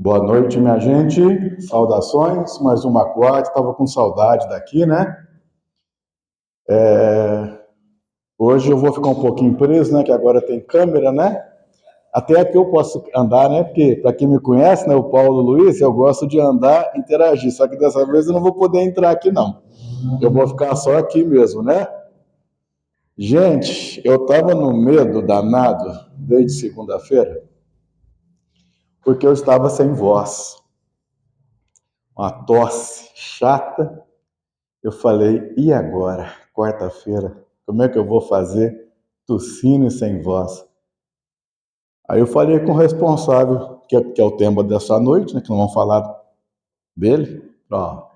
Boa noite, minha gente. Saudações. Mais uma quarta. Estava com saudade daqui, né? Hoje eu vou ficar um pouquinho preso, né? Que agora tem câmera, né? Até aqui eu posso andar, né? Porque, para quem me conhece, né? O Paulo Luiz, eu gosto de andar e interagir. Só que dessa vez eu não vou poder entrar aqui, não. Eu vou ficar só aqui mesmo, né? Gente, eu estava no medo danado desde segunda-feira, porque eu estava sem voz. Uma tosse chata. Eu falei, e agora? Quarta-feira, como é que eu vou fazer tossindo e sem voz? Aí eu falei com o responsável, que é o tema dessa noite, né, que nós vamos falar dele. Ó,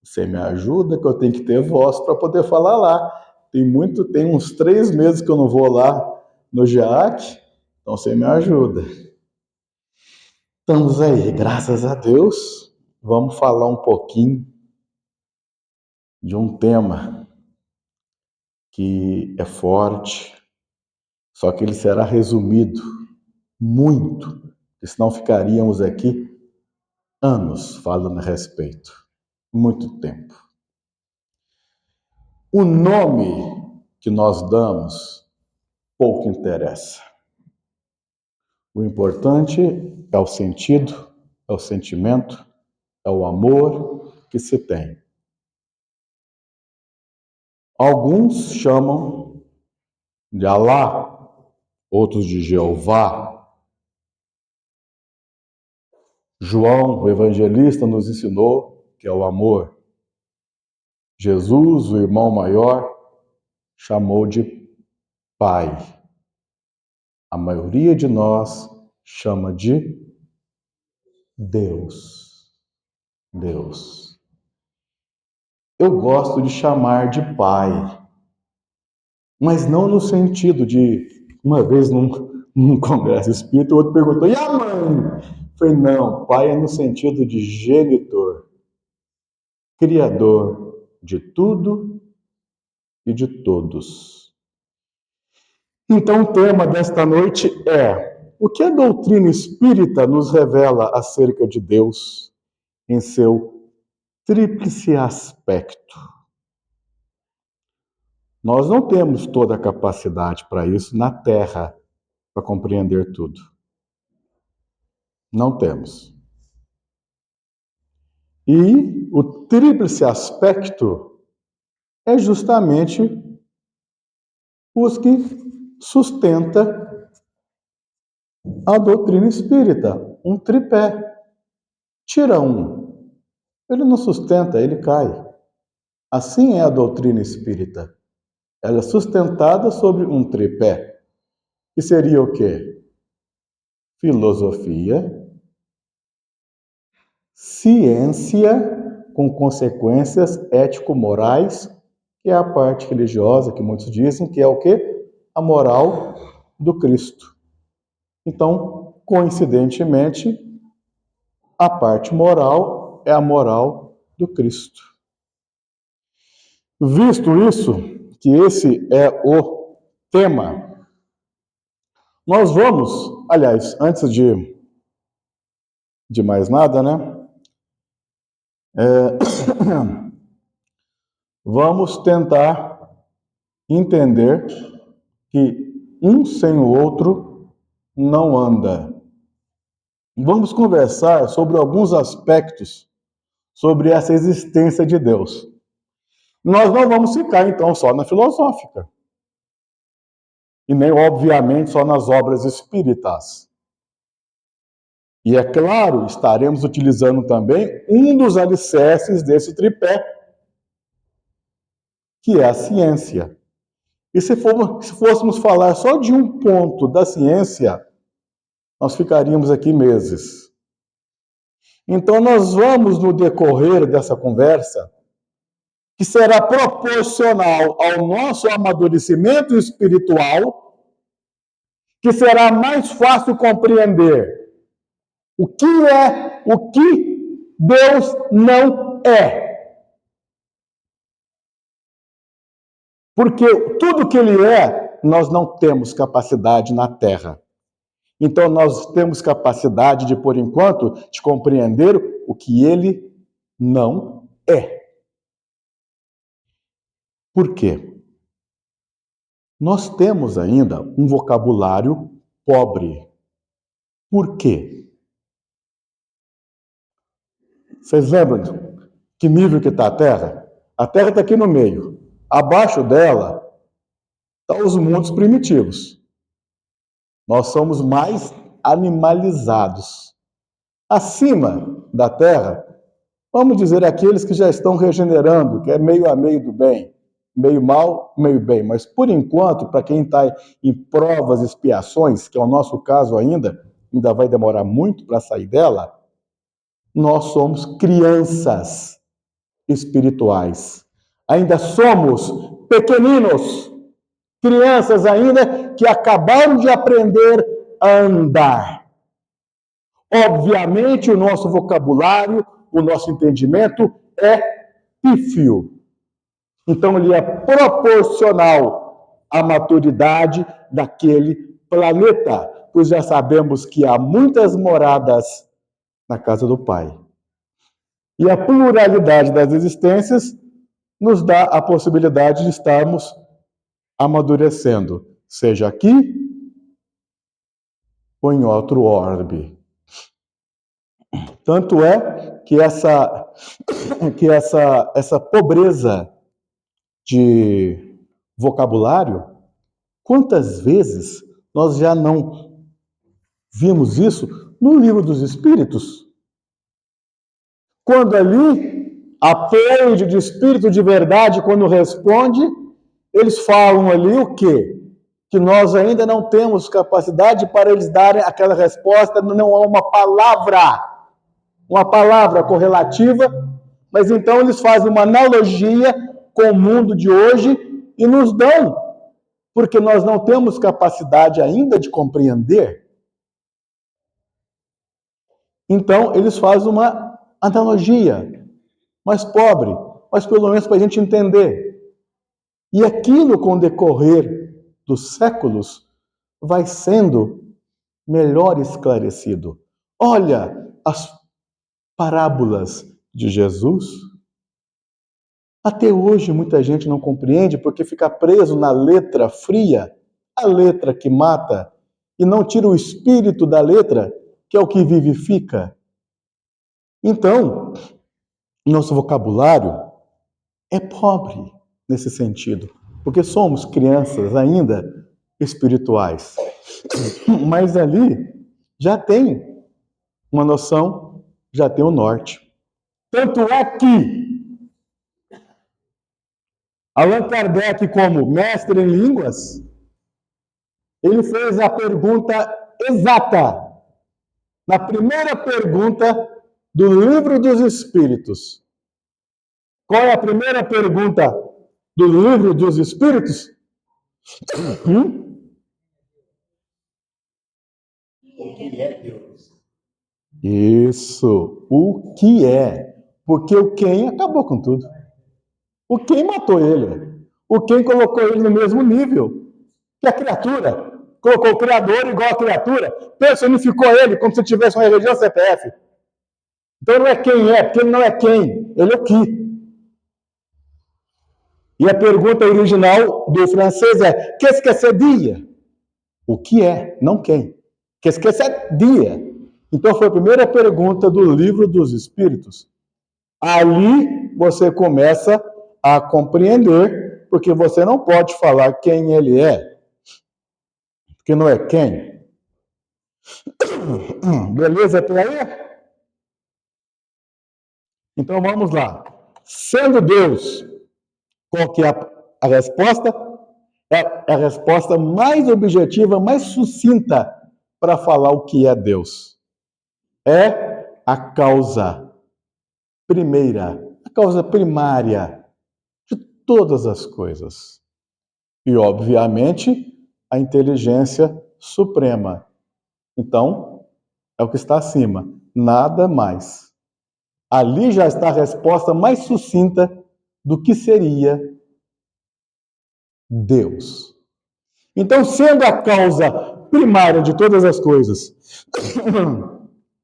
você me ajuda, que eu tenho que ter voz para poder falar lá. Tem uns 3 meses que eu não vou lá no GEAC, então você me ajuda. Estamos aí, graças a Deus. Vamos falar um pouquinho de um tema que é forte, só que ele será resumido muito, porque senão ficaríamos aqui anos falando a respeito. Muito tempo. O nome que nós damos pouco interessa. O importante é o sentido, é o sentimento, é o amor que se tem. Alguns chamam de Alá, outros de Jeová. João, o evangelista, nos ensinou que é o amor. Jesus, o irmão maior, chamou de Pai. A maioria de nós chama de Deus. Deus. Eu gosto de chamar de Pai, mas não no sentido de, uma vez num congresso espírita, o outro perguntou, e a mãe? Eu falei, não, Pai é no sentido de genitor, criador de tudo e de todos. Então, o tema desta noite é: o que a doutrina espírita nos revela acerca de Deus em seu tríplice aspecto? Nós não temos toda a capacidade para isso na Terra, para compreender tudo. Não temos. E o tríplice aspecto é justamente os que sustenta a doutrina espírita, um tripé. Tira um, ele não sustenta, ele cai. Assim é a doutrina espírita. Ela é sustentada sobre um tripé, que seria o quê? Filosofia, ciência, com consequências ético-morais, que é a parte religiosa, que muitos dizem que é o quê? A moral do Cristo. Então, coincidentemente, a parte moral é a moral do Cristo. Visto isso, que esse é o tema, nós vamos, aliás, antes de mais nada, né? Vamos tentar entender que um sem o outro não anda. Vamos conversar sobre alguns aspectos sobre essa existência de Deus. Nós não vamos ficar, então, só na filosófica. E nem, obviamente, só nas obras espíritas. E, é claro, estaremos utilizando também um dos alicerces desse tripé, que é a ciência. E se fôssemos falar só de um ponto da ciência, nós ficaríamos aqui meses. Então, nós vamos, no decorrer dessa conversa, que será proporcional ao nosso amadurecimento espiritual, que será mais fácil compreender o que Deus não é. Porque tudo que Ele é, nós não temos capacidade na Terra. Então nós temos capacidade de, por enquanto, de compreender o que ele não é. Por quê? Nós temos ainda um vocabulário pobre. Por quê? Vocês lembram de que nível que está a Terra? A Terra está aqui no meio. Abaixo dela estão os mundos primitivos. Nós somos mais animalizados. Acima da Terra, vamos dizer aqueles que já estão regenerando, que é meio a meio do bem, meio mal, meio bem. Mas, por enquanto, para quem está em provas, expiações, que é o nosso caso ainda vai demorar muito para sair dela, nós somos crianças espirituais. Ainda somos pequeninos, crianças ainda que acabaram de aprender a andar. Obviamente, o nosso vocabulário, o nosso entendimento é pífio. Então, ele é proporcional à maturidade daquele planeta, pois já sabemos que há muitas moradas na casa do Pai. E a pluralidade das existências nos dá a possibilidade de estarmos amadurecendo, seja aqui ou em outro orbe. Tanto é que essa pobreza de vocabulário, quantas vezes nós já não vimos isso no Livro dos Espíritos? Quando ali, a pleiade de espírito de verdade, quando responde, eles falam ali o quê? Que nós ainda não temos capacidade para eles darem aquela resposta, não há uma palavra correlativa, mas então eles fazem uma analogia com o mundo de hoje e nos dão, porque nós não temos capacidade ainda de compreender. Então, eles fazem uma analogia, mais pobre, mas pelo menos para a gente entender. E aquilo, com o decorrer dos séculos, vai sendo melhor esclarecido. Olha as parábolas de Jesus. Até hoje muita gente não compreende porque fica preso na letra fria, a letra que mata, e não tira o espírito da letra, que é o que vivifica. Então, nosso vocabulário é pobre nesse sentido, porque somos crianças ainda espirituais. Mas ali já tem uma noção, já tem o norte. Tanto é que Allan Kardec, como mestre em línguas, ele fez a pergunta exata, na primeira pergunta do Livro dos Espíritos. Qual é a primeira pergunta do Livro dos Espíritos? O que é Deus? Isso, o que é? Porque o quem acabou com tudo. O quem matou ele. O quem colocou ele no mesmo nível que a criatura. Colocou o Criador igual a criatura, personificou ele como se tivesse uma religião CPF. Então não é quem é, porque ele não é quem, ele é o que. E a pergunta original do francês é: qu'est-ce que c'est dire? O que é, não quem. Qu'est-ce que c'est dire? Então foi a primeira pergunta do Livro dos Espíritos. Ali você começa a compreender, porque você não pode falar quem ele é, porque não é quem. Beleza até aí? Então vamos lá. Sendo Deus, qual que é a resposta? É a resposta mais objetiva, mais sucinta para falar o que é Deus. É a causa primeira, a causa primária de todas as coisas. E, obviamente, a inteligência suprema. Então, é o que está acima, nada mais. Ali já está a resposta mais sucinta do que seria Deus. Então, sendo a causa primária de todas as coisas,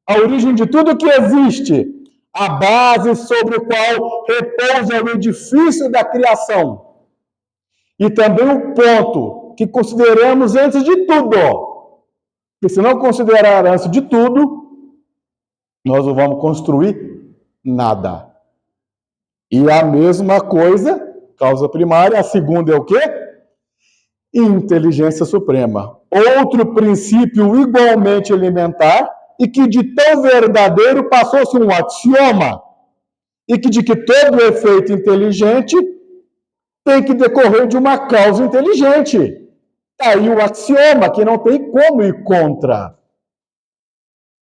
a origem de tudo que existe, a base sobre o qual repousa o edifício da criação. E também o ponto que consideramos antes de tudo. Porque se não considerar antes de tudo, nós não vamos construir nada. E a mesma coisa, causa primária, a segunda é o quê? Inteligência suprema. Outro princípio igualmente elementar e que de tão verdadeiro passou-se um axioma e que de que todo efeito inteligente tem que decorrer de uma causa inteligente. Está aí o axioma que não tem como ir contra.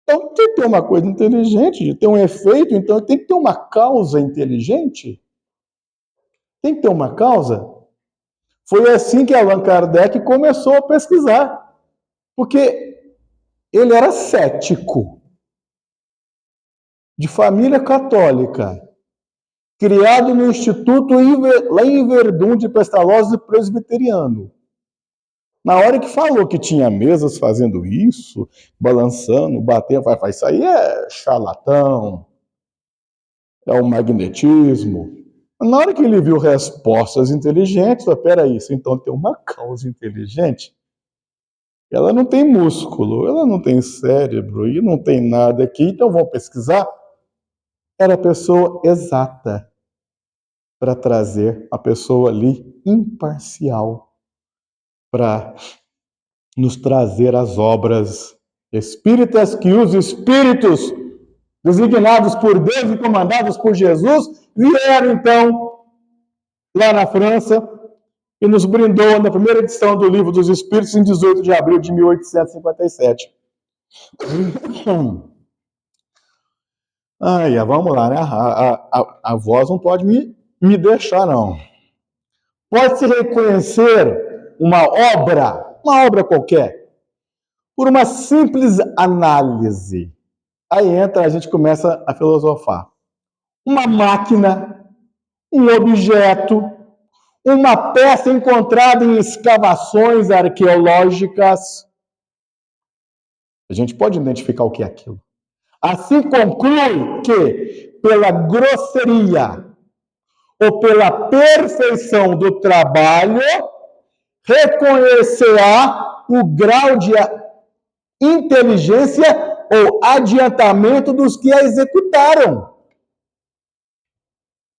Então, tem que ter uma coisa inteligente, tem um efeito, então tem que ter uma causa inteligente. Tem que ter uma causa. Foi assim que Allan Kardec começou a pesquisar. Porque ele era cético, de família católica, criado no Instituto lá em Verdun de Pestalozzi presbiteriano. Na hora que falou que tinha mesas fazendo isso, balançando, batendo, isso aí é charlatão, é o magnetismo. Na hora que ele viu respostas inteligentes, falou, peraí, isso então tem uma causa inteligente? Ela não tem músculo, ela não tem cérebro e não tem nada aqui, então vamos pesquisar? Era a pessoa exata para trazer a pessoa ali imparcial para nos trazer as obras espíritas que os espíritos designados por Deus e comandados por Jesus vieram então lá na França e nos brindou na primeira edição do Livro dos Espíritos em 18 de abril de 1857. Vamos lá, né? A voz não pode me deixar, não. Pode-se reconhecer uma obra qualquer, por uma simples análise. Aí a gente começa a filosofar. Uma máquina, um objeto, uma peça encontrada em escavações arqueológicas. A gente pode identificar o que é aquilo. Assim conclui que, pela grosseria ou pela perfeição do trabalho, reconhecerá o grau de inteligência ou adiantamento dos que a executaram.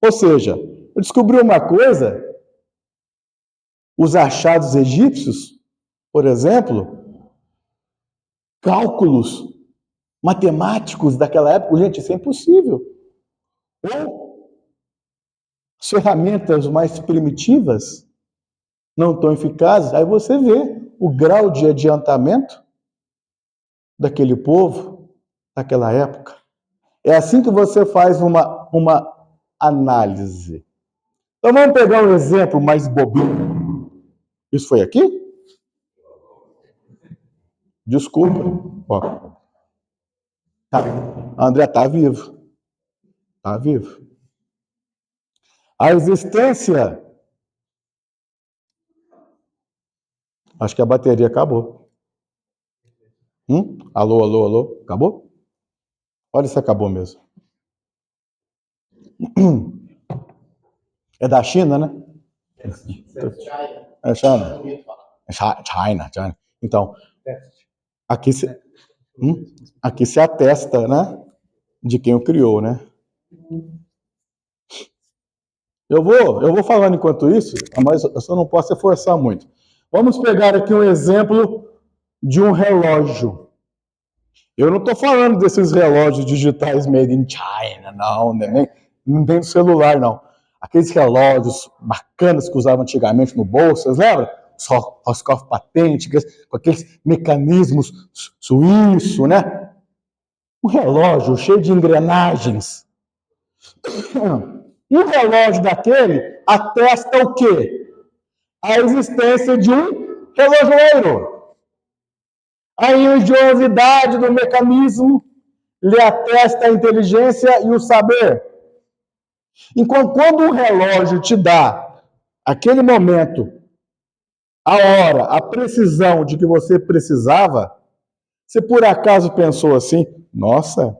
Ou seja, eu descobri uma coisa, os achados egípcios, por exemplo, cálculos matemáticos daquela época, gente, isso é impossível. Ou as ferramentas mais primitivas não tão eficazes, aí você vê o grau de adiantamento daquele povo, daquela época. É assim que você faz uma análise. Então vamos pegar um exemplo mais bobinho. Isso foi aqui? Desculpa. Ó. André está vivo. Está vivo. A existência... Acho que a bateria acabou. Alô, alô, alô. Acabou? Olha se acabou mesmo. É da China, né? É China. China. Então, aqui se atesta, né? De quem o criou, né? Eu vou falando enquanto isso, mas eu só não posso forçar muito. Vamos pegar aqui um exemplo de um relógio. Eu não estou falando desses relógios digitais made in China, não, nem do celular, não. Aqueles relógios bacanas que usavam antigamente no bolso, vocês lembram? Roscoff Patente, com aqueles mecanismos suíços, né? Um relógio cheio de engrenagens. Um relógio daquele atesta o quê? A existência de um relojoeiro. A engenhosidade do mecanismo lhe atesta a inteligência e o saber. Enquanto quando o relógio te dá, aquele momento, a hora, a precisão de que você precisava, você por acaso pensou assim, nossa,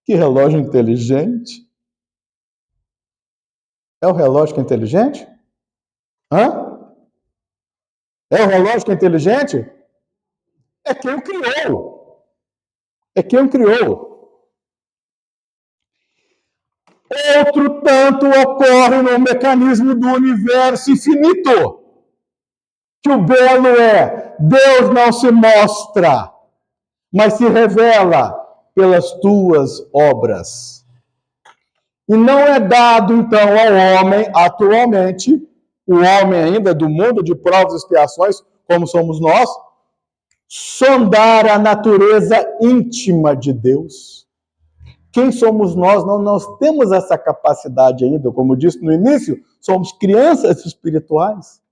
que relógio inteligente? É o relógio que é inteligente? Hã? É o relógio que é inteligente? É quem o criou. É quem o criou. Outro tanto ocorre no mecanismo do universo infinito. Que o belo é, Deus não se mostra, mas se revela pelas tuas obras. E não é dado, então, ao homem, atualmente, o homem ainda do mundo de provas e expiações, como somos nós, sondar a natureza íntima de Deus. Quem somos nós? Nós temos essa capacidade ainda, como disse no início, somos crianças espirituais.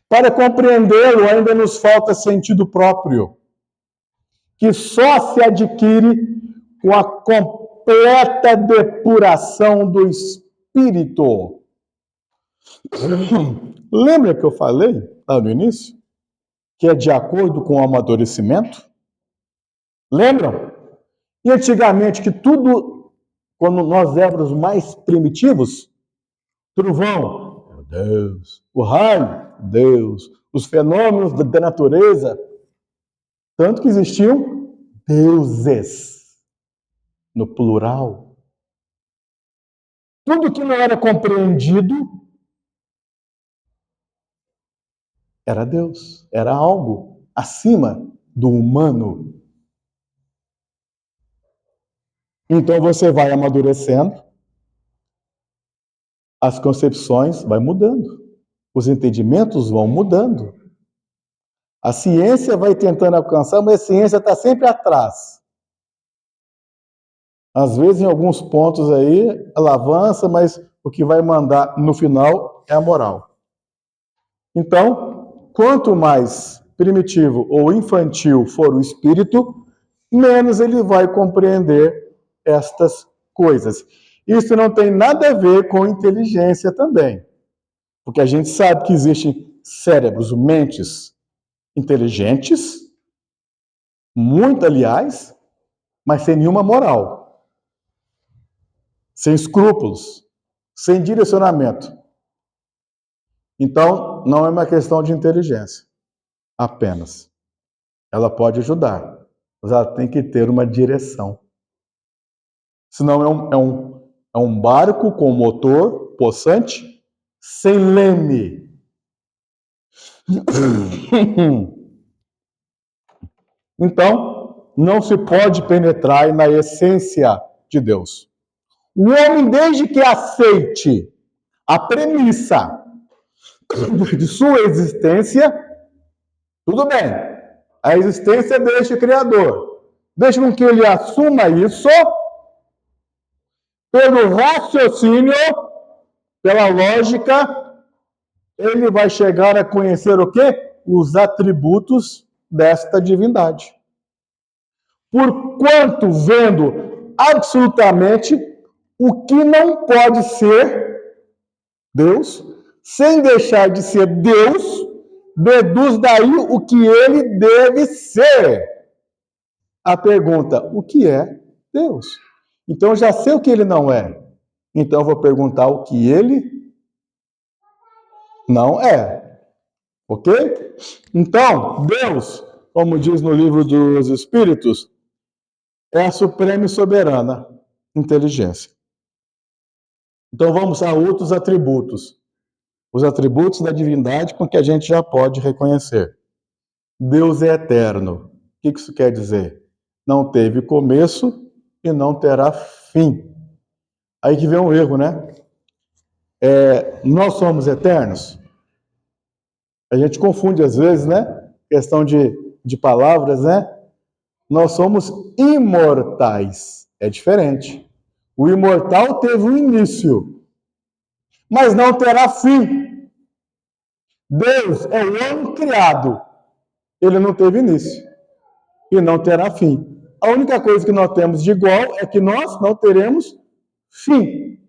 Para compreendê-lo, ainda nos falta sentido próprio, que só se adquire com a completa depuração do espírito. Lembra que eu falei lá no início? Que é de acordo com o amadurecimento? Lembram? E antigamente que tudo, quando nós éramos mais primitivos, trovão, meu Deus, o raio, Deus, os fenômenos da natureza, tanto que existiam deuses, no plural. Tudo que não era compreendido era Deus, era algo acima do humano. Então você vai amadurecendo, as concepções vão mudando, os entendimentos vão mudando. A ciência vai tentando alcançar, mas a ciência está sempre atrás. Às vezes, em alguns pontos aí, ela avança, mas o que vai mandar no final é a moral. Então, quanto mais primitivo ou infantil for o espírito, menos ele vai compreender estas coisas. Isso não tem nada a ver com inteligência também, porque a gente sabe que existem cérebros, mentes inteligentes, muito, aliás, mas sem nenhuma moral, sem escrúpulos, sem direcionamento. Então, não é uma questão de inteligência apenas. Ela pode ajudar, mas ela tem que ter uma direção. Senão é um barco com motor possante, sem leme. Então, não se pode penetrar na essência de Deus. O homem, desde que aceite a premissa de sua existência, tudo bem. A existência deste Criador. Desde com que ele assuma isso, pelo raciocínio, pela lógica, ele vai chegar a conhecer o quê? Os atributos desta divindade. Porquanto, vendo absolutamente o que não pode ser Deus, sem deixar de ser Deus, deduz daí o que ele deve ser. A pergunta, o que é Deus? Então, eu já sei o que ele não é. Então, eu vou perguntar o que ele não é. Ok? Então, Deus, como diz no livro dos Espíritos, é a suprema e soberana inteligência. Então, vamos a outros atributos. Os atributos da divindade com que a gente já pode reconhecer. Deus é eterno. O que isso quer dizer? Não teve começo e não terá fim. Aí que vem um erro, né? Nós somos eternos? A gente confunde às vezes, né? Questão de palavras, né? Nós somos imortais. É diferente. O imortal teve um início, mas não terá fim. Deus é o homem criado. Ele não teve início e não terá fim. A única coisa que nós temos de igual é que nós não teremos fim,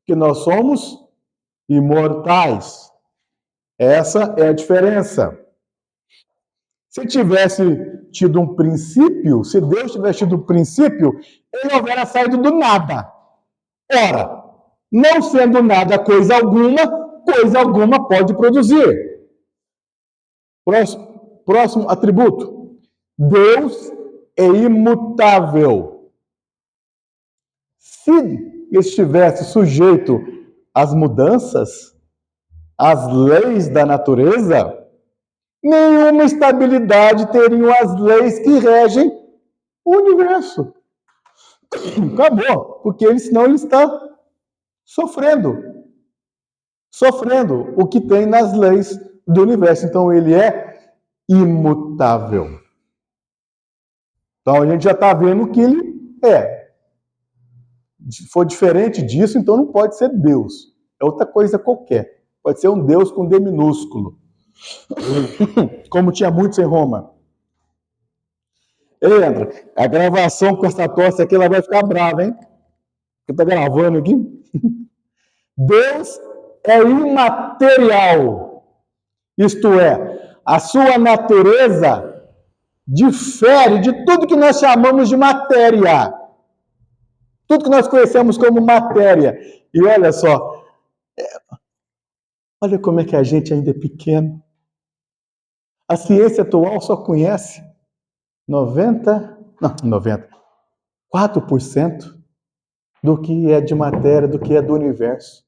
que nós somos imortais. Essa é a diferença. Se tivesse tido um princípio, se Deus tivesse tido um princípio, ele não houvera saído do nada. Ora, não sendo nada coisa alguma pode produzir. Próximo atributo. Deus é imutável. Se estivesse sujeito às mudanças, às leis da natureza, nenhuma estabilidade teriam as leis que regem o universo. Acabou, porque senão ele está sofrendo o que tem nas leis do universo. Então ele é imutável. Então a gente já está vendo que ele é. Se for diferente disso, então não pode ser Deus. É outra coisa qualquer. Pode ser um Deus com D minúsculo. Como tinha muitos em Roma. Leandro, a gravação com essa tosse aqui, ela vai ficar brava, hein? Você tá gravando aqui? Deus é imaterial. Isto é, a sua natureza difere de tudo que nós chamamos de matéria. Tudo que nós conhecemos como matéria. E olha só, olha como é que a gente ainda é pequeno. A ciência atual só conhece 4% do que é de matéria, do que é do universo.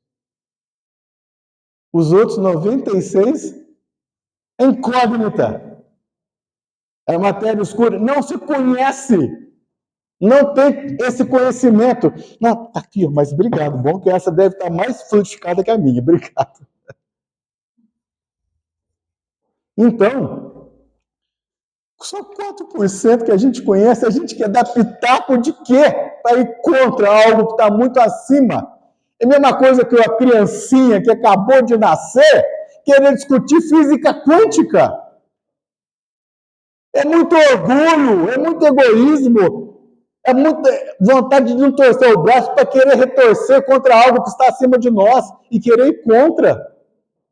Os outros 96% é incógnita. É matéria escura. Não se conhece. Não tem esse conhecimento. Não, tá aqui, mas obrigado. Bom que essa deve estar mais fluidificada que a minha. Obrigado. Então, só 4% que a gente conhece, a gente quer dar pitaco de quê? Para ir contra algo que está muito acima. É a mesma coisa que a criancinha que acabou de nascer querer discutir física quântica. É muito orgulho, é muito egoísmo, é muita vontade de não torcer o braço para querer retorcer contra algo que está acima de nós e querer ir contra.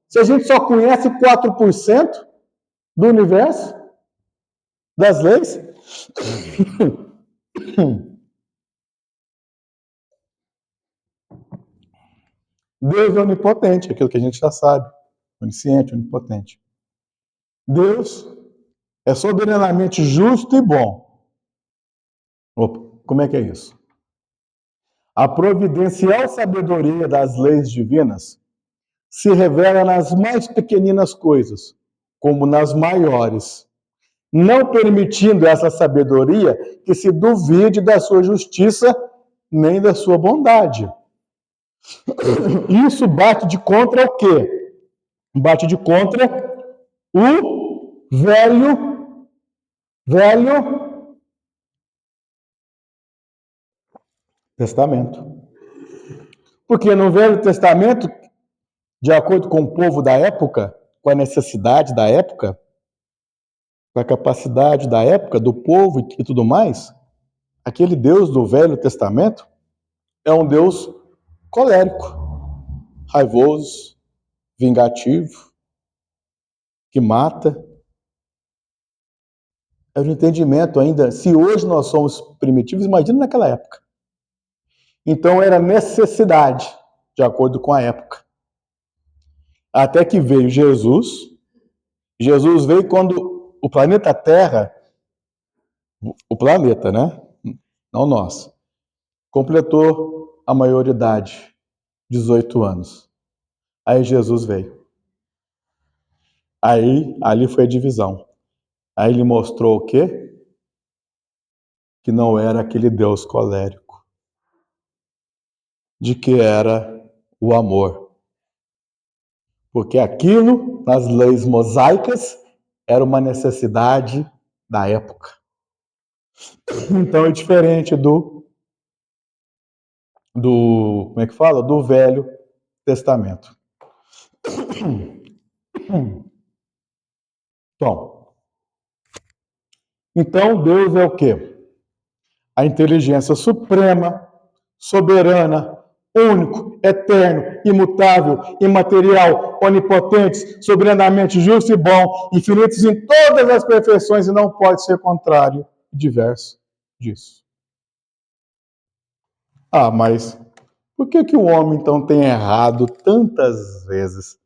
Se a gente só conhece 4% do universo, das leis. Deus é onipotente, aquilo que a gente já sabe. Onisciente, onipotente. Deus é soberanamente justo e bom. Opa, como é que é isso? A providencial sabedoria das leis divinas se revela nas mais pequeninas coisas, como nas maiores, não permitindo essa sabedoria que se duvide da sua justiça nem da sua bondade. Isso bate de contra o quê? Bate de contra o velho Testamento. Porque no Velho Testamento, de acordo com o povo da época, com a necessidade da época, com a capacidade da época, do povo e tudo mais, aquele Deus do Velho Testamento é um Deus colérico, raivoso, vingativo, que mata. É o entendimento ainda, se hoje nós somos primitivos, imagina naquela época. Então era necessidade, de acordo com a época. Até que veio Jesus. Jesus veio quando o planeta Terra, o planeta, né? Não nós, completou a maioridade, 18 anos. Aí Jesus veio. Aí, ali foi a divisão. Aí ele mostrou o quê? Que não era aquele Deus colérico. De que era o amor. Porque aquilo, nas leis mosaicas, era uma necessidade da época. Então é diferente como é que fala? Do Velho Testamento. Então Deus é o quê? A inteligência suprema, soberana, único, eterno, imutável, imaterial, onipotente, soberanamente justo e bom, infinitos em todas as perfeições, e não pode ser contrário e diverso disso. Ah, mas por que o homem então tem errado tantas vezes?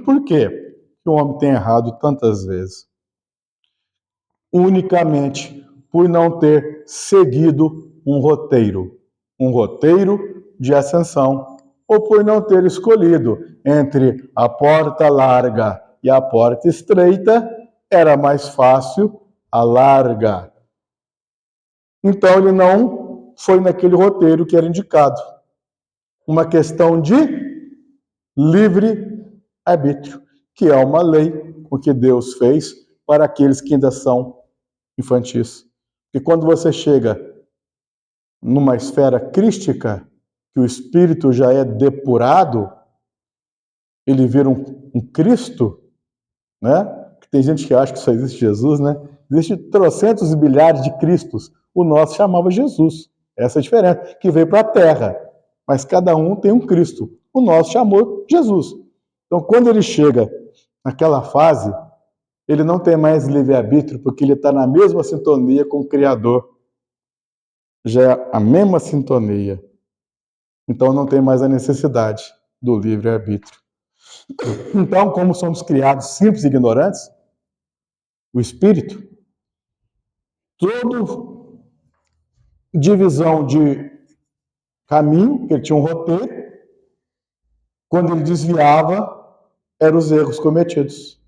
Por que o homem tem errado tantas vezes? Unicamente por não ter seguido um roteiro de ascensão, ou por não ter escolhido entre a porta larga e a porta estreita, era mais fácil a larga. Então ele não foi naquele roteiro que era indicado. Uma questão de livre arbítrio, que é uma lei que Deus fez para aqueles que ainda são infantis. E quando você chega numa esfera crística, que o espírito já é depurado, ele vira um Cristo, né? Tem gente que acha que só existe Jesus, né? Existe trocentos e bilhares de Cristos. O nosso chamava Jesus. Essa é a diferença, que veio para a Terra. Mas cada um tem um Cristo. O nosso chamou Jesus. Então, quando ele chega naquela fase, ele não tem mais livre-arbítrio, porque ele está na mesma sintonia com o Criador. Já é a mesma sintonia. Então, não tem mais a necessidade do livre-arbítrio. Então, como somos criados simples e ignorantes, o espírito, toda divisão de caminho, que ele tinha um roteiro, quando ele desviava, eram os erros cometidos.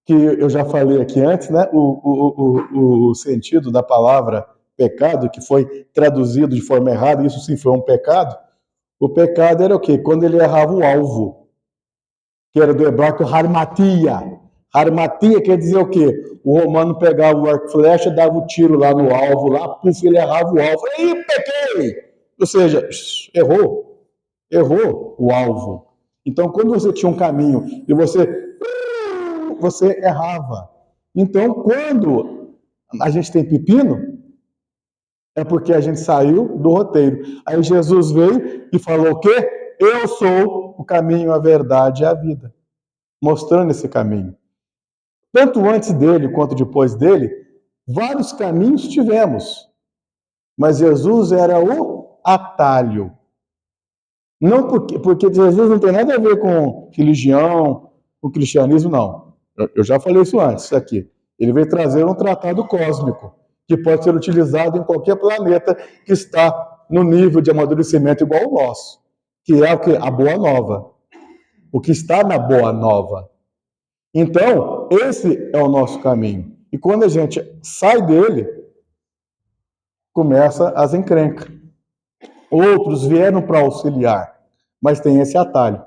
Que eu já falei aqui antes, né? O sentido da palavra pecado, que foi traduzido de forma errada, isso sim foi um pecado. O pecado era o quê? Quando ele errava o alvo, que era do hebraico harmatia. Harmatia quer dizer o quê? O romano pegava o arco e flecha, dava o tiro lá no alvo, lá, puf, ele errava o alvo. Aí, pequei! Ou seja, errou o alvo. Então, quando você tinha um caminho e você errava. Então, quando a gente tem pepino, é porque a gente saiu do roteiro. Aí Jesus veio e falou o quê? Eu sou o caminho, a verdade e a vida. Mostrando esse caminho. Tanto antes dele quanto depois dele, vários caminhos tivemos. Mas Jesus era o atalho. Não porque Jesus não tem nada a ver com religião, com cristianismo, não. Eu já falei isso antes, isso aqui. Ele veio trazer um tratado cósmico, que pode ser utilizado em qualquer planeta que está no nível de amadurecimento igual ao nosso, que é o que? A Boa Nova. O que está na Boa Nova. Então, esse é o nosso caminho. E quando a gente sai dele, começa as encrencas. Outros vieram para auxiliar, mas tem esse atalho.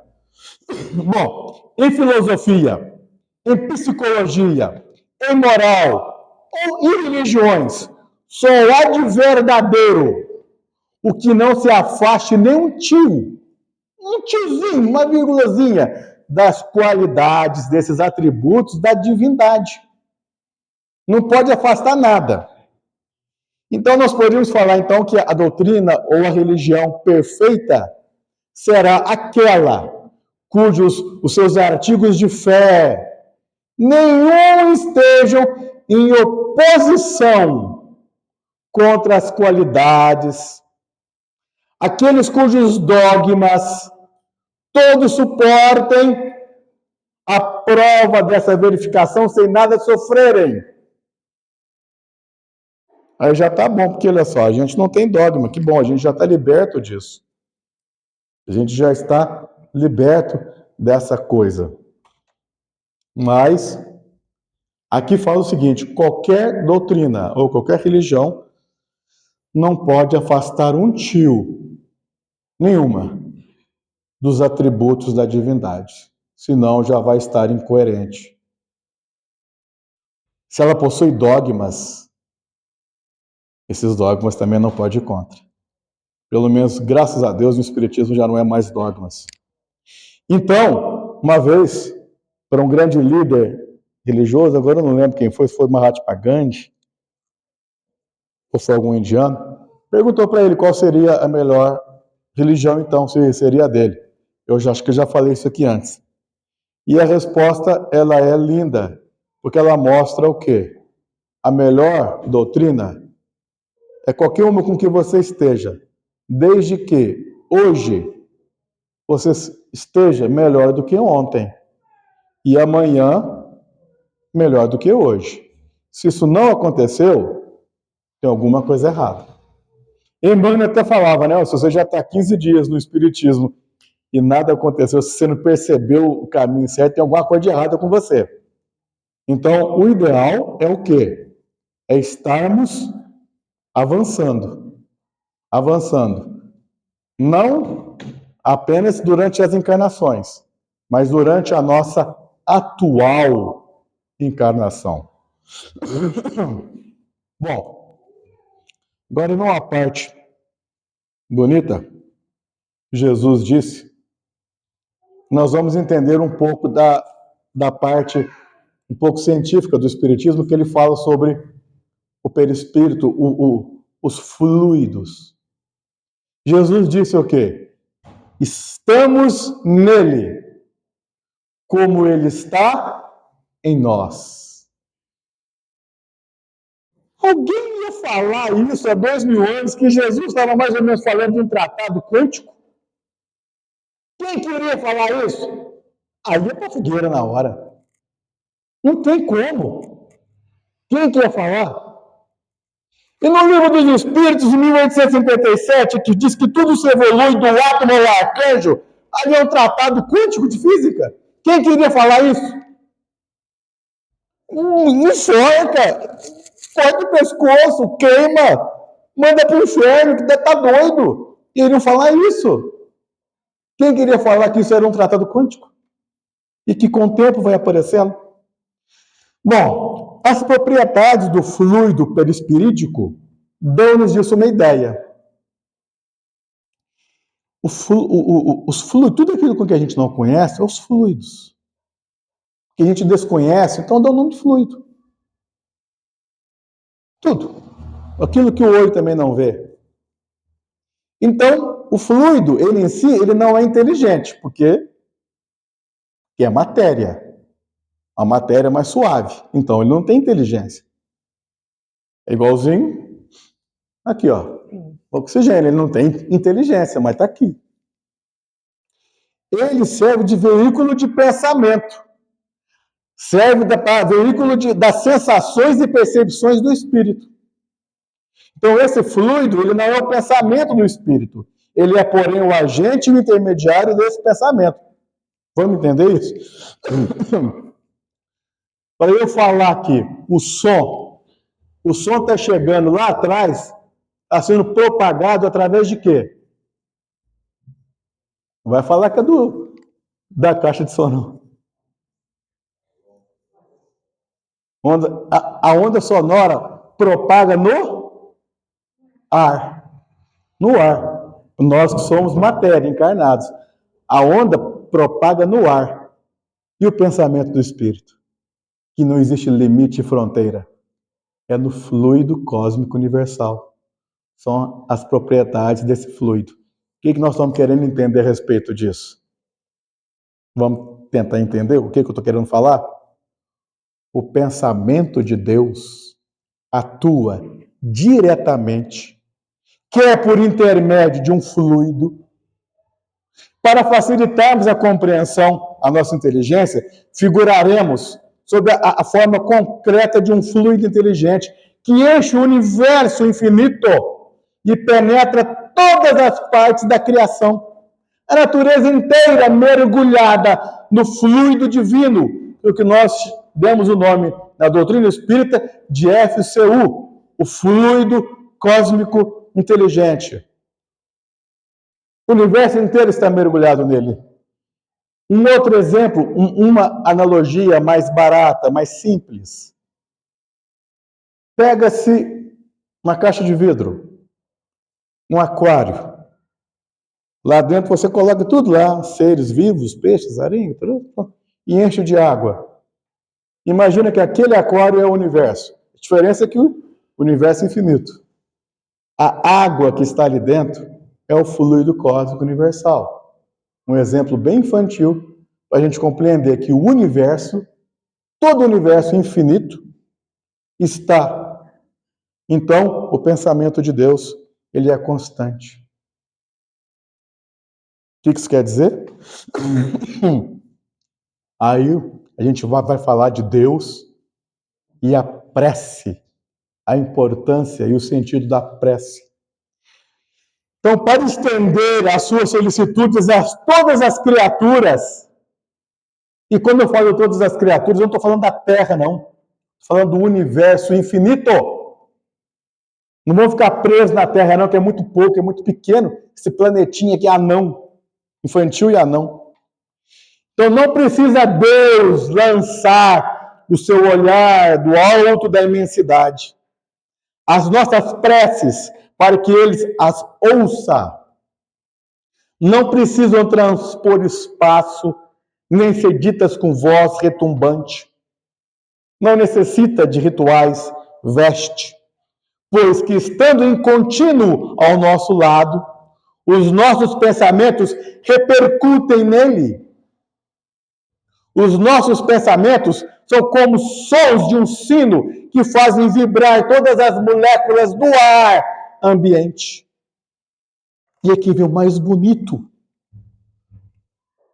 Bom, em filosofia, em psicologia, em moral ou em religiões, só há de verdadeiro o que não se afaste nem um tiozinho, uma vírgulazinha das qualidades, desses atributos da divindade. Não pode afastar nada. Então, nós poderíamos falar, então, que a doutrina ou a religião perfeita será aquela cujos os seus artigos de fé nenhum estejam em oposição contra as qualidades, aqueles cujos dogmas todos suportem a prova dessa verificação sem nada sofrerem. Aí já tá bom, porque olha só, a gente não tem dogma, que bom, a gente já está liberto disso. A gente já está liberto dessa coisa. Mas aqui fala o seguinte: qualquer doutrina ou qualquer religião não pode afastar um tio, nenhuma, dos atributos da divindade, senão já vai estar incoerente. Se ela possui dogmas, esses dogmas também não pode ir contra. Pelo menos, graças a Deus, o Espiritismo já não é mais dogmas. Então, uma vez, para um grande líder religioso, agora eu não lembro quem foi, se foi Mahatma Gandhi, ou foi algum indiano, perguntou para ele qual seria a melhor religião, então, seria a dele. Eu acho que eu já falei isso aqui antes. E a resposta, ela é linda, porque ela mostra o quê? A melhor doutrina é qualquer uma com que você esteja, desde que hoje você esteja melhor do que ontem e amanhã melhor do que hoje. Se isso não aconteceu, tem alguma coisa errada. Emmanuel até falava, né? Se você já está 15 dias no Espiritismo e nada aconteceu, se você não percebeu o caminho certo, tem alguma coisa de errada com você. Então, o ideal é o quê? É estarmos avançando. Avançando. Não apenas durante as encarnações, mas durante a nossa atual encarnação. Bom, agora numa parte bonita, Jesus disse, nós vamos entender um pouco da parte um pouco científica do Espiritismo, que ele fala sobre o perispírito, os fluidos. Jesus disse o quê? Estamos nele, como ele está em nós. Alguém ia falar isso há 2000 anos, que Jesus estava mais ou menos falando de um tratado quântico? Quem queria falar isso? Aí é para fogueira na hora. Não tem como. Quem que ia falar? E no Livro dos Espíritos, em 1857, que diz que tudo se evolui do átomo ao arcanjo, ali é um tratado quântico de física. Quem queria falar isso? Enforca, corta o pescoço, queima, manda para o inferno, que tá doido. E eles não falar isso. Quem queria falar que isso era um tratado quântico? E que com o tempo vai aparecendo? Bom, as propriedades do fluido perispirídico dão-nos disso uma ideia. Os fluidos, tudo aquilo com que a gente não conhece, é os fluidos. Que a gente desconhece, então dá o nome de fluido. Tudo. Aquilo que o olho também não vê. Então, o fluido, ele em si, ele não é inteligente, porque é matéria. A matéria é mais suave. Então, ele não tem inteligência. É igualzinho aqui, ó. O oxigênio, ele não tem inteligência, mas está aqui. Ele serve de veículo de pensamento. Serve para veículo das sensações e percepções do espírito. Então, esse fluido, ele não é o pensamento do espírito. Ele é, porém, o agente e o intermediário desse pensamento. Vamos entender isso? Para eu falar aqui, o som está chegando lá atrás, está sendo propagado através de quê? Não vai falar que é da caixa de som, não. A onda sonora propaga no ar. No ar. Nós que somos matéria, encarnados. A onda propaga no ar. E o pensamento do espírito? Que não existe limite e fronteira. É no fluido cósmico universal. São as propriedades desse fluido. O que nós estamos querendo entender a respeito disso? Vamos tentar entender o que eu estou querendo falar? O pensamento de Deus atua diretamente, quer por intermédio de um fluido, para facilitarmos a compreensão, a nossa inteligência, figuraremos sob a forma concreta de um fluido inteligente que enche o universo infinito e penetra todas as partes da criação. A natureza inteira mergulhada no fluido divino, o que nós demos o nome na doutrina espírita de FCU, o fluido cósmico inteligente. O universo inteiro está mergulhado nele. Um outro exemplo, uma analogia mais barata, mais simples. Pega-se uma caixa de vidro, um aquário. Lá dentro você coloca tudo lá, seres vivos, peixes, aranha, tudo, e enche de água. Imagina que aquele aquário é o universo. A diferença é que o universo é infinito. A água que está ali dentro é é o fluido cósmico universal. Um exemplo bem infantil para a gente compreender que o universo, todo o universo infinito, está. Então, o pensamento de Deus, ele é constante. O que isso quer dizer? Aí a gente vai falar de Deus e a prece, a importância e o sentido da prece. Então, para estender as suas solicitudes a todas as criaturas, e quando eu falo de todas as criaturas, eu não estou falando da Terra, não. Estou falando do universo infinito. Não vão ficar presos na Terra, não, que é muito pouco, é muito pequeno. Esse planetinha aqui é anão, infantil e anão. Então, não precisa Deus lançar o seu olhar do alto da imensidade. As nossas preces, para que eles as ouçam, não precisam transpor espaço, nem ser ditas com voz retumbante. Não necessita de rituais, veste, pois que estando em contínuo ao nosso lado, os nossos pensamentos repercutem nele. Os nossos pensamentos são como sons de um sino que fazem vibrar todas as moléculas do ar ambiente. E aqui vem o mais bonito.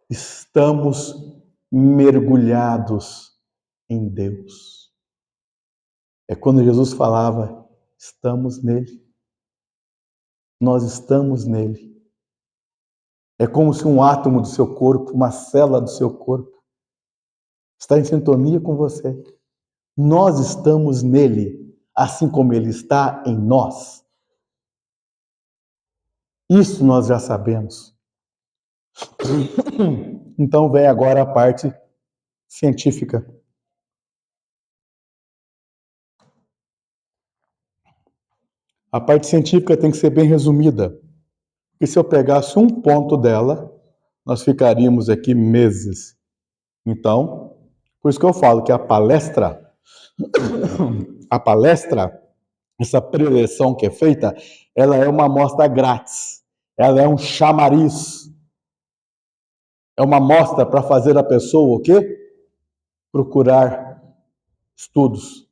Estamos mergulhados em Deus. É quando Jesus falava, estamos nele. Nós estamos nele. É como se um átomo do seu corpo, uma célula do seu corpo, está em sintonia com você. Nós estamos nele, assim como ele está em nós. Isso nós já sabemos. Então vem agora a parte científica. A parte científica tem que ser bem resumida. E se eu pegasse um ponto dela, nós ficaríamos aqui meses. Então, por isso que eu falo que a palestra, essa preleção que é feita, ela é uma amostra grátis. Ela é um chamariz. É uma amostra para fazer a pessoa o quê? Procurar estudos.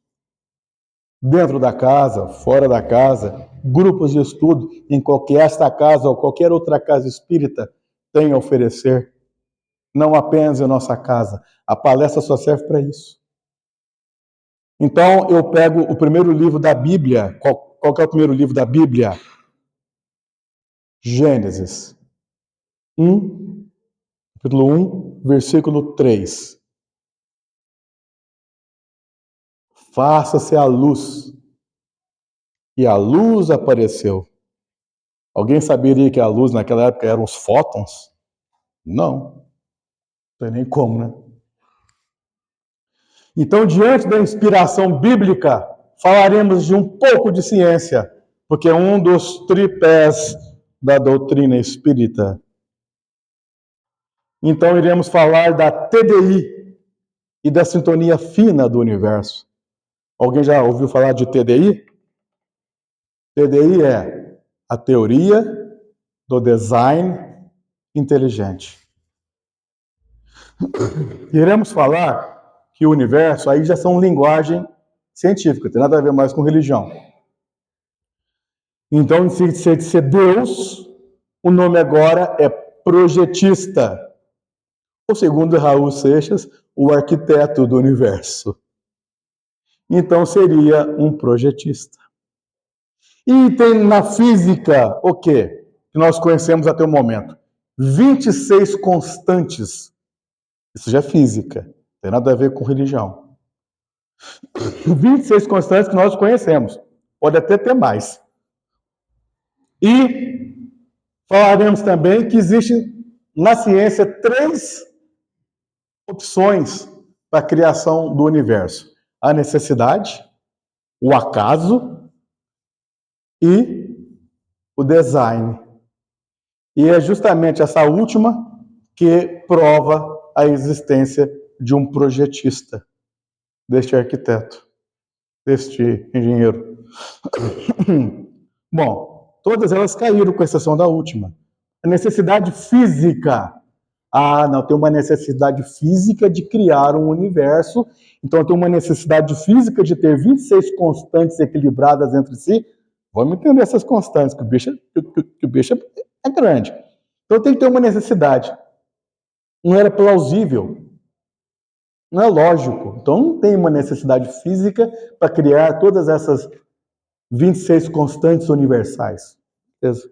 Dentro da casa, fora da casa, grupos de estudo, em qualquer esta casa ou qualquer outra casa espírita tem a oferecer. Não apenas em nossa casa. A palestra só serve para isso. Então, eu pego o primeiro livro da Bíblia. Qual que é o primeiro livro da Bíblia? Gênesis 1, capítulo 1, versículo 3. Faça-se a luz. E a luz apareceu. Alguém saberia que a luz naquela época eram os fótons? Não. Não tem nem como, né? Então, diante da inspiração bíblica, falaremos de um pouco de ciência, porque é um dos tripés da doutrina espírita. Então, iremos falar da TDI e da sintonia fina do universo. Alguém já ouviu falar de TDI? TDI é a teoria do design inteligente. Iremos falar que o universo, aí já são linguagem científica, tem nada a ver mais com religião. Então, se ser Deus, o nome agora é projetista. Ou segundo Raul Seixas, o arquiteto do universo. Então, seria um projetista. E tem na física o quê? Que nós conhecemos até o momento. 26 constantes. Isso já é física, não tem nada a ver com religião. 26 constantes que nós conhecemos. Pode até ter mais. E falaremos também que existem na ciência 3 opções para a criação do universo: a necessidade, o acaso e o design. E é justamente essa última que prova a existência de um projetista, deste arquiteto, deste engenheiro. Bom, Todas elas caíram, com exceção da última. A necessidade física. Ah, não, tem uma necessidade física de criar um universo, então tem uma necessidade física de ter 26 constantes equilibradas entre si. Vamos entender essas constantes, que o bicho é grande. Então tem que ter uma necessidade. Não era plausível, não é lógico. Então não tem uma necessidade física para criar todas essas 26 constantes universais. Beleza?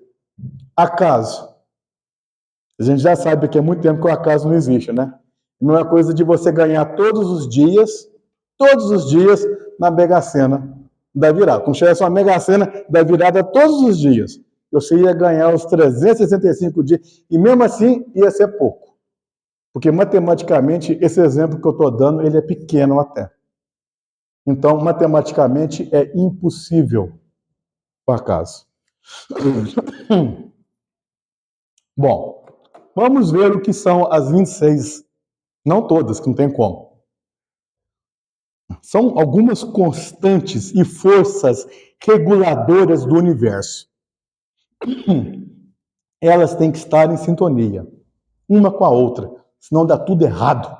Acaso. A gente já sabe que há muito tempo que o acaso não existe, né? Não é coisa de você ganhar todos os dias, na Mega Sena da virada. Como se tivesse uma Mega Sena da virada todos os dias. Você ia ganhar os 365 dias, e mesmo assim ia ser pouco. Porque matematicamente, esse exemplo que eu estou dando, ele é pequeno até. Então, matematicamente, é impossível o acaso. Bom, vamos ver o que são as 26. Não todas, que não tem como. São algumas constantes e forças reguladoras do universo. Elas têm que estar em sintonia, uma com a outra, senão dá tudo errado.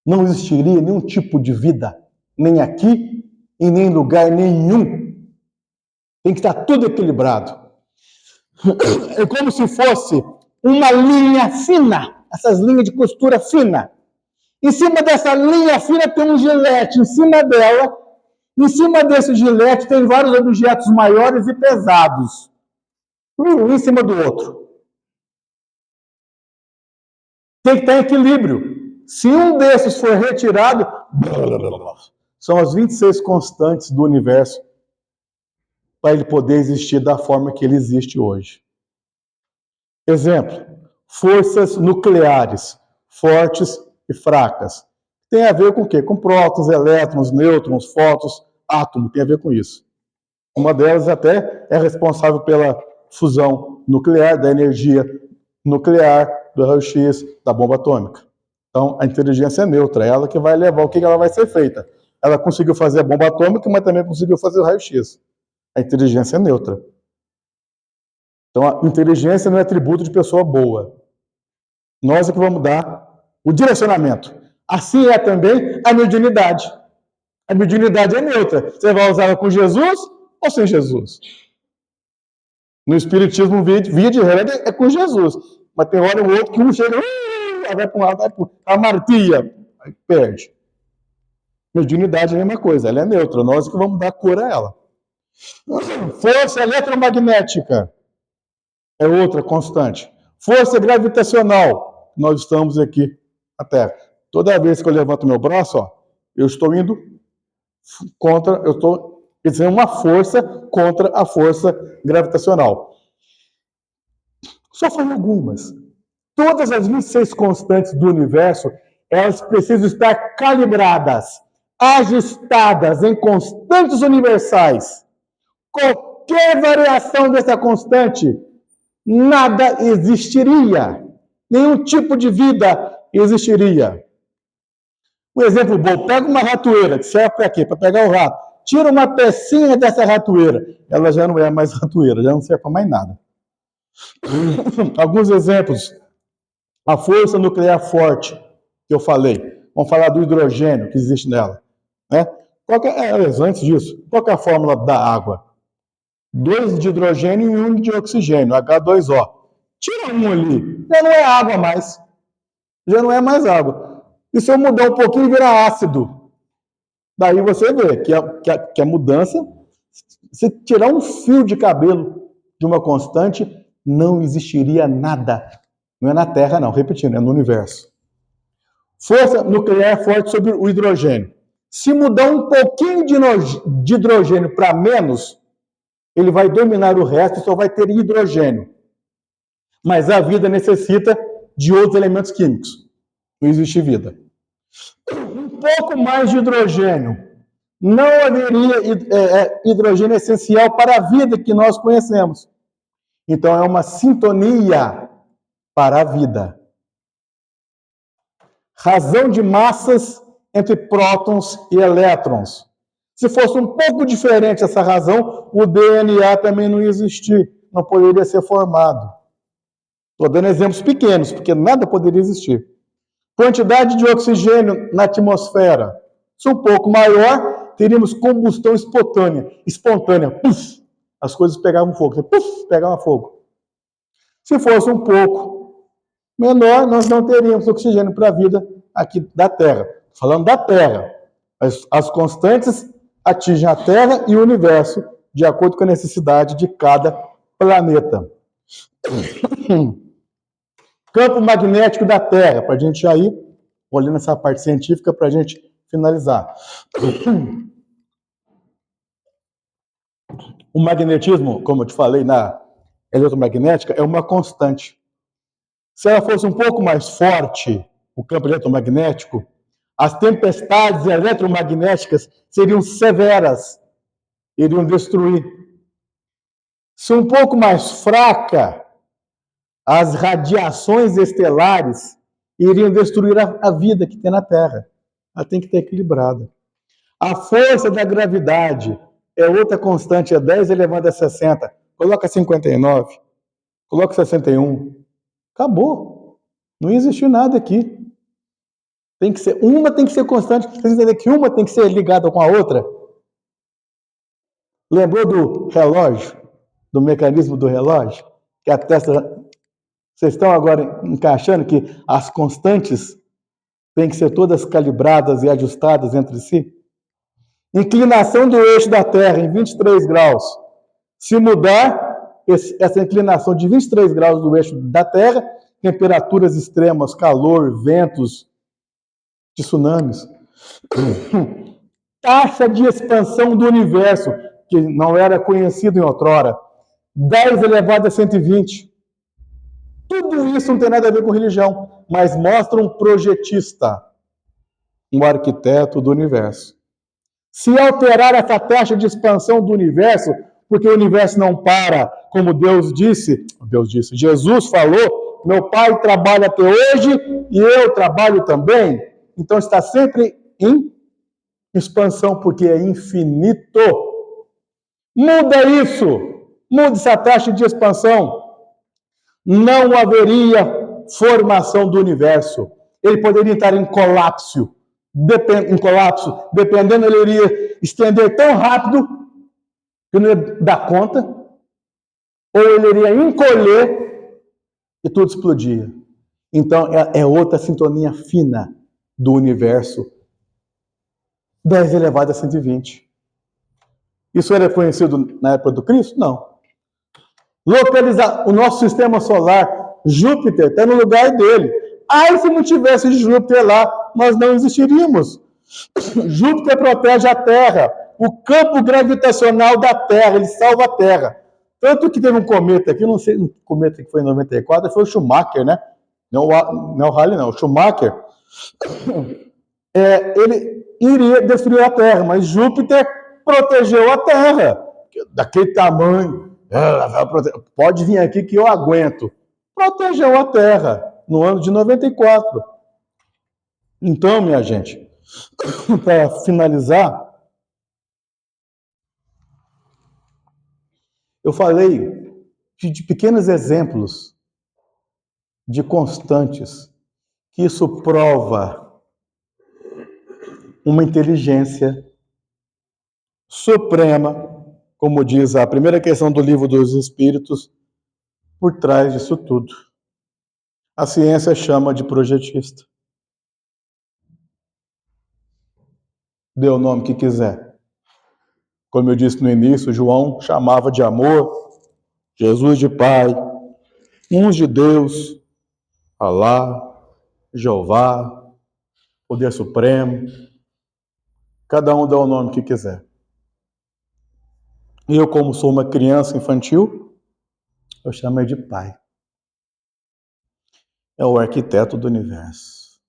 Não existiria nenhum tipo de vida, nem aqui e nem em lugar nenhum. Tem que estar tudo equilibrado. É como se fosse uma linha fina, essas linhas de costura fina. Em cima dessa linha fina tem um gilete, em cima dela, em cima desse gilete tem vários objetos maiores e pesados, um em cima do outro. Tem que estar em equilíbrio. Se um desses for retirado, são as 26 constantes do universo para ele poder existir da forma que ele existe hoje. Exemplo, forças nucleares, fortes e fracas. Tem a ver com o quê? Com prótons, elétrons, nêutrons, fótons, átomos, tem a ver com isso. Uma delas até é responsável pela fusão nuclear, da energia nuclear, do raio-x, da bomba atômica. Então, a inteligência é neutra, é ela que vai levar o que ela vai ser feita. Ela conseguiu fazer a bomba atômica, mas também conseguiu fazer o raio-x. A inteligência é neutra. Então, a inteligência não é atributo de pessoa boa. Nós é que vamos dar o direcionamento. Assim é também a mediunidade. A mediunidade é neutra. Você vai usar ela com Jesus ou sem Jesus? No Espiritismo, via de regra, é com Jesus. Mas tem hora ou outro que um chega, vai para um lado, vai para a martia, aí perde. Mediunidade é a mesma coisa, ela é neutra. Nós é que vamos dar cor a ela. Força eletromagnética é outra constante. Força gravitacional. Nós estamos aqui na Terra. Toda vez que eu levanto meu braço, ó, eu estou indo contra, eu estou exercendo uma força contra a força gravitacional. Só foram algumas. Todas as 26 constantes do universo, elas precisam estar calibradas, ajustadas em constantes universais. Qualquer variação dessa constante, nada existiria. Nenhum tipo de vida existiria. Um exemplo bom, pega uma ratoeira, que serve para quê? Para pegar o rato. Tira uma pecinha dessa ratoeira. Ela já não é mais ratoeira, já não serve para mais nada. Alguns exemplos. A força nuclear forte, que eu falei. Vamos falar do hidrogênio que existe nela. Né? Antes disso, qual é a fórmula da água? 2 de hidrogênio e 1 de oxigênio, H2O. Tira um ali, já não é água mais. Já não é mais água. E se eu mudar um pouquinho, vira ácido. Daí você vê que a mudança, se tirar um fio de cabelo de uma constante, não existiria nada. Não é na Terra, não. Repetindo, é no universo. Força nuclear forte sobre o hidrogênio. Se mudar um pouquinho de hidrogênio para menos, ele vai dominar o resto e só vai ter hidrogênio. Mas a vida necessita de outros elementos químicos. Não existe vida. Um pouco mais de hidrogênio. Não haveria hidrogênio essencial para a vida que nós conhecemos. Então é uma sintonia para a vida. Razão de massas entre prótons e elétrons. Se fosse um pouco diferente essa razão, o DNA também não ia existir. não poderia ser formado. Estou dando exemplos pequenos, porque nada poderia existir. Quantidade de oxigênio na atmosfera. Se um pouco maior, teríamos combustão espontânea. Puf, as coisas pegavam fogo. Puf, pegava fogo. Se fosse um pouco menor, nós não teríamos oxigênio para a vida aqui da Terra. Falando da Terra. As constantes atingem a Terra e o universo, de acordo com a necessidade de cada planeta. Campo magnético da Terra, para a gente já ir olhando essa parte científica para a gente finalizar. O magnetismo, como eu te falei, na eletromagnética, é uma constante. Se ela fosse um pouco mais forte, o campo eletromagnético, as tempestades eletromagnéticas seriam severas, iriam destruir. Se um pouco mais fraca, as radiações estelares iriam destruir a vida que tem na Terra. Ela tem que estar equilibrada. A força da gravidade é outra constante, é 10 elevado a 60. Coloca 59, coloca 61. Acabou. Não existe nada aqui. Uma tem que ser constante. Vocês entendem que uma tem que ser ligada com a outra? Lembrou do relógio? Do mecanismo do relógio? Que a testa... Vocês estão agora encaixando que as constantes têm que ser todas calibradas e ajustadas entre si? Inclinação do eixo da Terra em 23 graus. Se mudar essa inclinação de 23 graus do eixo da Terra, temperaturas extremas, calor, ventos, tsunamis. Taxa de expansão do universo, que não era conhecido em outrora, 10 elevado a 120. Tudo isso não tem nada a ver com religião, mas mostra um projetista, um arquiteto do universo. Se alterar essa taxa de expansão do universo, porque o universo não para, como Jesus falou, meu Pai trabalha até hoje e eu trabalho também. Então está sempre em expansão, porque é infinito. Muda isso, muda essa taxa de expansão. Não haveria formação do universo. Ele poderia estar em colapso. Dependendo, ele iria estender tão rápido que não ia dar conta, ou ele iria encolher e tudo explodia. Então, é outra sintonia fina do universo. 10 elevado a 120. Isso era conhecido na época do Cristo? Não. Localizar o nosso sistema solar, Júpiter, está no lugar dele. Se não tivesse Júpiter lá, nós não existiríamos. Júpiter protege a Terra, o campo gravitacional da Terra, ele salva a Terra. Tanto que teve um cometa aqui, não sei, um cometa que foi em 94, foi o Schumacher, né? Não o Halley, não, o Schumacher. Ele iria destruir a Terra, mas Júpiter protegeu a Terra, daquele tamanho. Pode vir aqui que eu aguento. Protegeu a Terra no ano de 94. Então, minha gente, para finalizar, eu falei de pequenos exemplos de constantes, que isso prova uma inteligência suprema, como diz a primeira questão do Livro dos Espíritos, por trás disso tudo. A ciência chama de projetista. Dê o nome que quiser. Como eu disse no início, João chamava de amor, Jesus de Pai, uns de Deus, Alá, Jeová, Poder Supremo. Cada um dá o nome que quiser. E eu, como sou uma criança infantil, eu chamo ele de Pai. É o arquiteto do universo.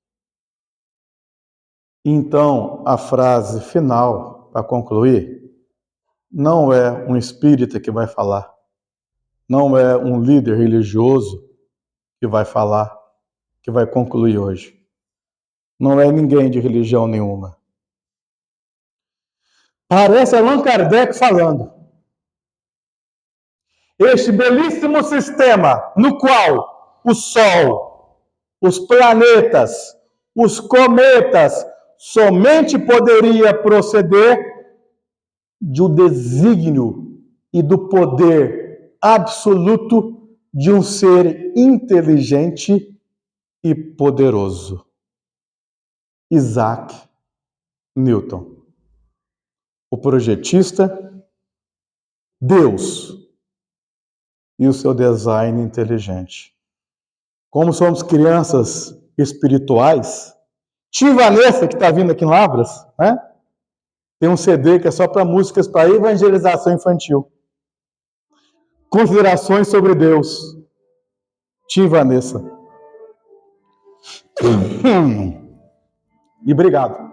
Então, a frase final, para concluir, não é um espírita que vai falar, não é um líder religioso que vai falar, que vai concluir hoje. Não é ninguém de religião nenhuma. Parece Allan Kardec falando. este belíssimo sistema no qual o Sol, os planetas, os cometas, somente poderia proceder do desígnio e do poder absoluto de um ser inteligente e poderoso. Isaac Newton, o projetista, Deus e o seu design inteligente. Como somos crianças espirituais, tia Vanessa, que está vindo aqui em Lavras, né? Tem um CD que é só para músicas para evangelização infantil. Considerações sobre Deus. Tia Vanessa. E obrigado.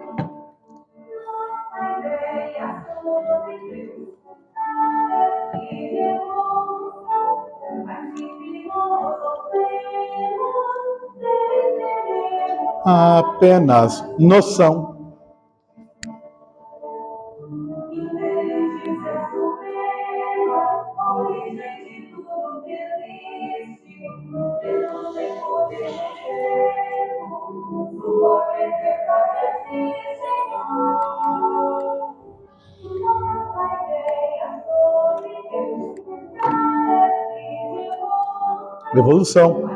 Apenas noção. Evolução.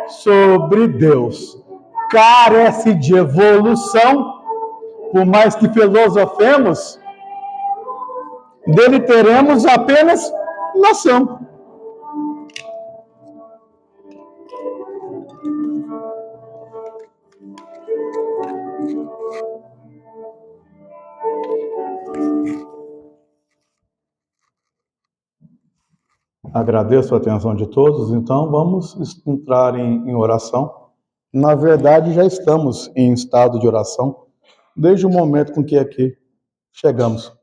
Sobre Deus. Carece de evolução, por mais que filosofemos, dele teremos apenas noção. Agradeço a atenção de todos, então vamos entrar em oração. Na verdade, já estamos em estado de oração, desde o momento com que aqui chegamos.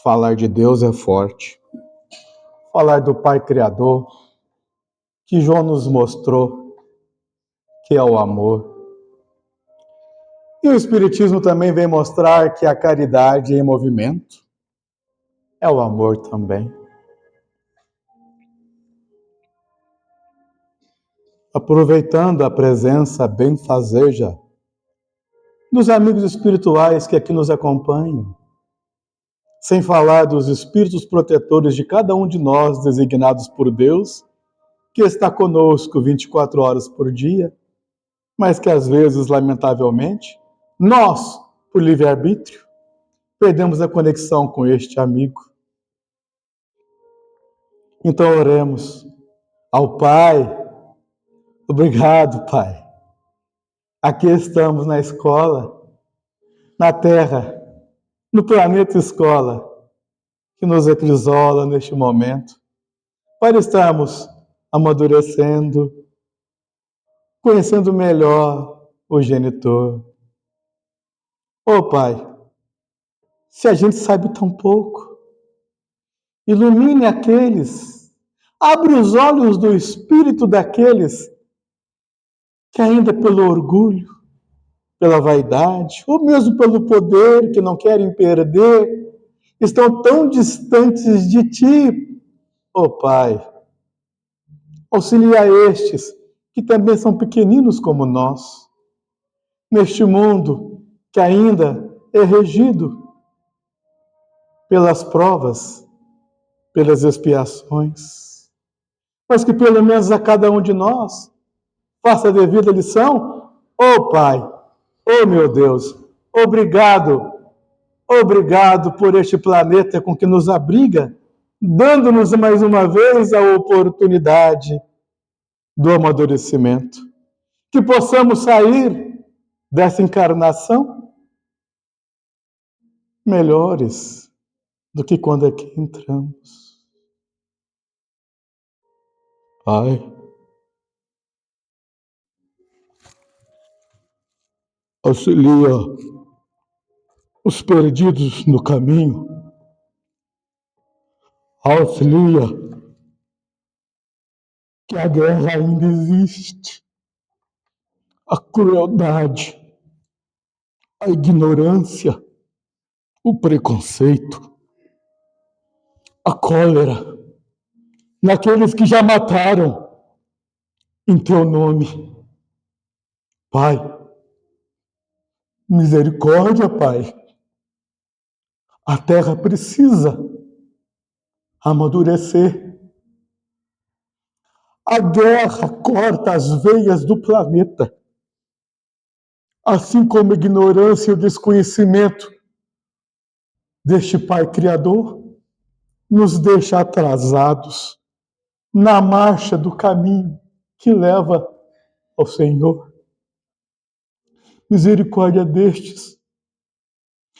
Falar de Deus é forte. Falar do Pai Criador, que João nos mostrou, que é o amor. E o Espiritismo também vem mostrar que a caridade em movimento é o amor também. Aproveitando a presença benfazeja dos amigos espirituais que aqui nos acompanham, sem falar dos espíritos protetores de cada um de nós, designados por Deus, que está conosco 24 horas por dia, mas que às vezes, lamentavelmente, nós, por livre-arbítrio, perdemos a conexão com este amigo. Então oremos ao Pai. Obrigado, Pai. Aqui estamos na escola, na Terra, no planeta escola, que nos acrisola neste momento, para estarmos amadurecendo, conhecendo melhor o genitor. Ô Pai, se a gente sabe tão pouco, ilumine aqueles, abre os olhos do espírito daqueles que ainda pelo orgulho, pela vaidade, ou mesmo pelo poder que não querem perder, estão tão distantes de Ti. Ó Pai, auxilia estes que também são pequeninos como nós, neste mundo que ainda é regido pelas provas, pelas expiações, mas que pelo menos a cada um de nós faça a devida lição. Ó Pai, ó meu Deus, obrigado Obrigado por este planeta com que nos abriga, dando-nos mais uma vez a oportunidade do amadurecimento. Que possamos sair dessa encarnação melhores do que quando aqui entramos. Pai, auxilia os perdidos no caminho, auxilia que a guerra ainda existe, a crueldade, a ignorância, o preconceito, a cólera, naqueles que já mataram em teu nome. Pai, misericórdia, Pai. A terra precisa amadurecer. A guerra corta as veias do planeta, assim como a ignorância e o desconhecimento deste Pai Criador nos deixa atrasados na marcha do caminho que leva ao Senhor. Misericórdia destes,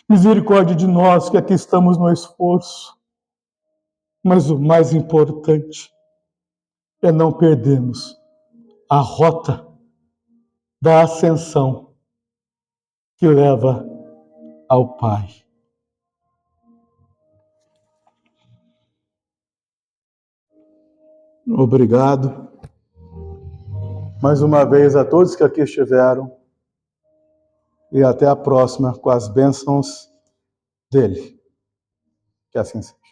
misericórdia de nós que aqui estamos no esforço, mas o mais importante é não perdermos a rota da ascensão que leva ao Pai. Obrigado mais uma vez a todos que aqui estiveram e até a próxima com as bênçãos dele. Que assim seja.